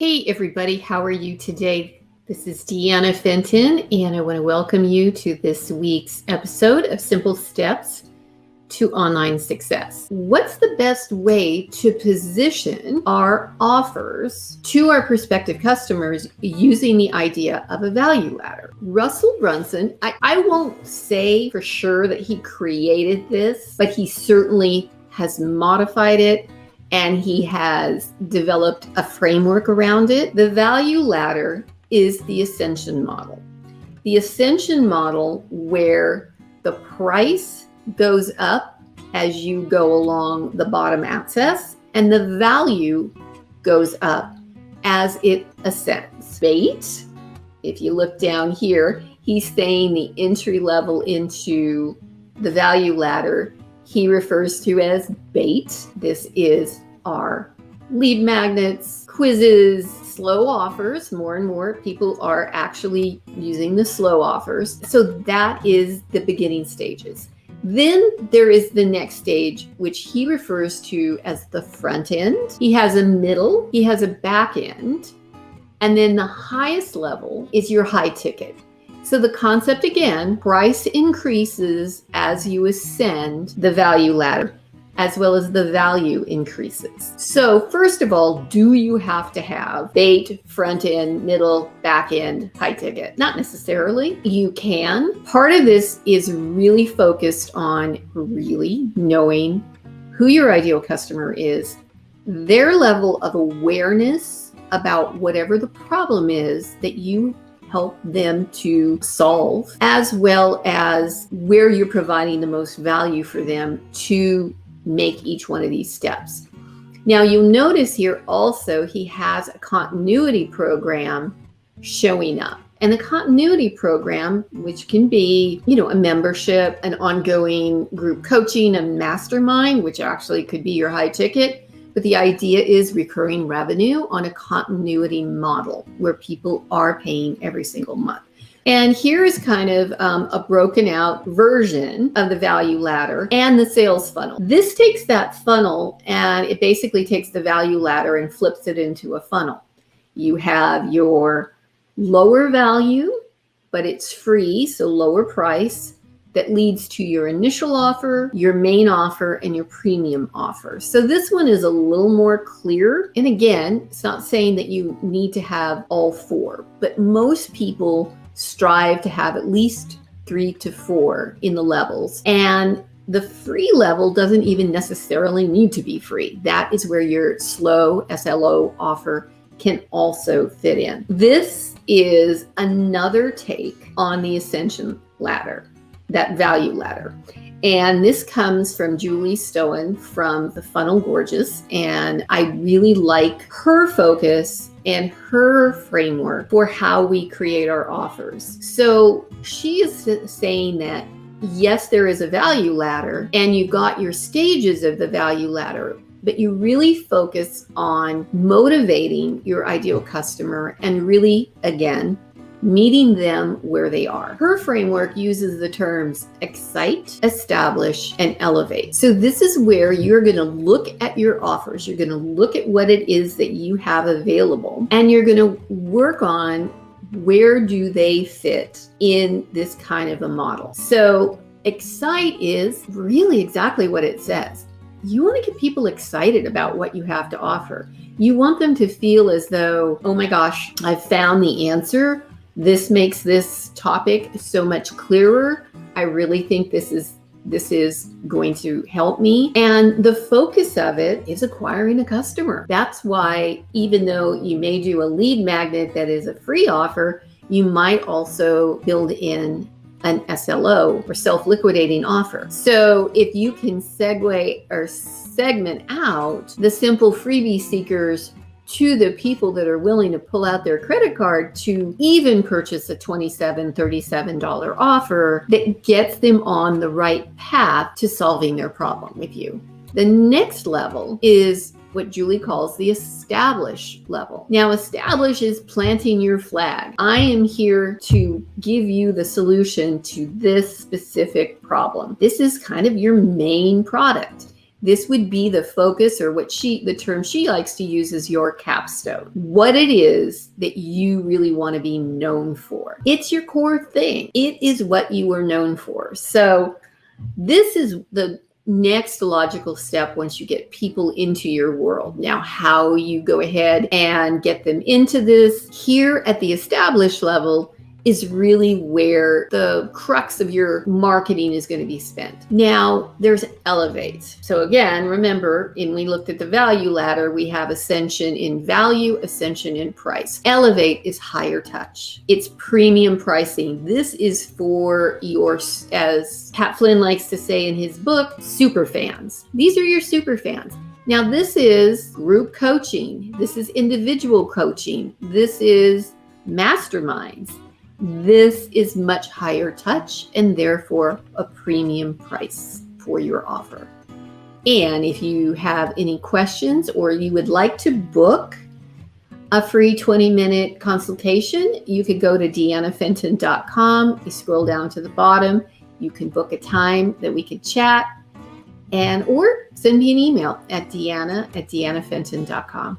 Hey, everybody, how are you today? This is Deanna Fenton, and I want to welcome you to this week's episode of Simple Steps to Online Success. What's the best way to position our offers to our prospective customers using the idea of a value ladder? Russell Brunson, I won't say for sure that he created this, but he certainly has modified it. And he has developed a framework around it. The value ladder is the ascension model. The ascension model where the price goes up as you go along the bottom axis, and the value goes up as it ascends. Bait, if you look down here, he's saying the entry level into the value ladder he refers to as bait. This is our lead magnets, quizzes, slow offers. More and more people are actually using the slow offers. So that is the beginning stages. Then there is the next stage, which he refers to as the front end. He has a middle, he has a back end, and then the highest level is your high ticket. So the concept again, price increases as you ascend the value ladder, as well as the value increases. So first of all, do you have to have bait, front end, middle, back end, high ticket? Not necessarily. You can. Part of this is really focused on really knowing who your ideal customer is, their level of awareness about whatever the problem is that you help them to solve, as well as where you're providing the most value for them to make each one of these steps. Now you'll notice here also he has a continuity program showing up. And the continuity program, which can be, a membership, an ongoing group coaching, a mastermind, which actually could be your high ticket. But the idea is recurring revenue on a continuity model where people are paying every single month. And here is kind of a broken out version of the value ladder and the sales funnel. This takes that funnel and it basically takes the value ladder and flips it into a funnel. You have your lower value, but it's free, so lower price. That leads to your initial offer, your main offer, and your premium offer. So this one is a little more clear. And again, it's not saying that you need to have all four, but most people strive to have at least 3 to 4 in the levels. And the free level doesn't even necessarily need to be free. That is where your slow SLO offer can also fit in. This is another take on the ascension ladder, that value ladder. And this comes from Julie Stoen from the Funnel Gorgeous. And I really like her focus and her framework for how we create our offers. So she is saying that, yes, there is a value ladder and you've got your stages of the value ladder, but you really focus on motivating your ideal customer and really, again, meeting them where they are. Her framework uses the terms excite, establish, and elevate. So this is where you're going to look at your offers. You're going to look at what it is that you have available, and you're going to work on where do they fit in this kind of a model. So excite is really exactly what it says. You want to get people excited about what you have to offer. You want them to feel as though, oh my gosh, I've found the answer. This makes this topic so much clearer. I really think this is going to help me. And the focus of it is acquiring a customer. That's why even though you may do a lead magnet that is a free offer, you might also build in an SLO or self-liquidating offer. So if you can segue or segment out the simple freebie seekers to the people that are willing to pull out their credit card to even purchase a $27, $37 offer that gets them on the right path to solving their problem with you. The next level is what Julie calls the establish level. Now, establish is planting your flag. I am here to give you the solution to this specific problem. This is kind of your main product. This would be the focus, or the term she likes to use is your capstone. What it is that you really want to be known for. It's your core thing. It is what you are known for. So this is the next logical step once you get people into your world. Now, how you go ahead and get them into this here at the established level is really where the crux of your marketing is going to be spent. Now, there's elevate. So again, remember, when we looked at the value ladder, we have ascension in value, ascension in price. Elevate is higher touch. It's premium pricing. This is for your, as Pat Flynn likes to say in his book, super fans. These are your super fans. Now, this is group coaching. This is individual coaching. This is masterminds. This is much higher touch and therefore a premium price for your offer. And if you have any questions or you would like to book a free 20-minute consultation, you could go to deannafenton.com. You scroll down to the bottom. You can book a time that we could chat, or send me an email at deanna@deannafenton.com.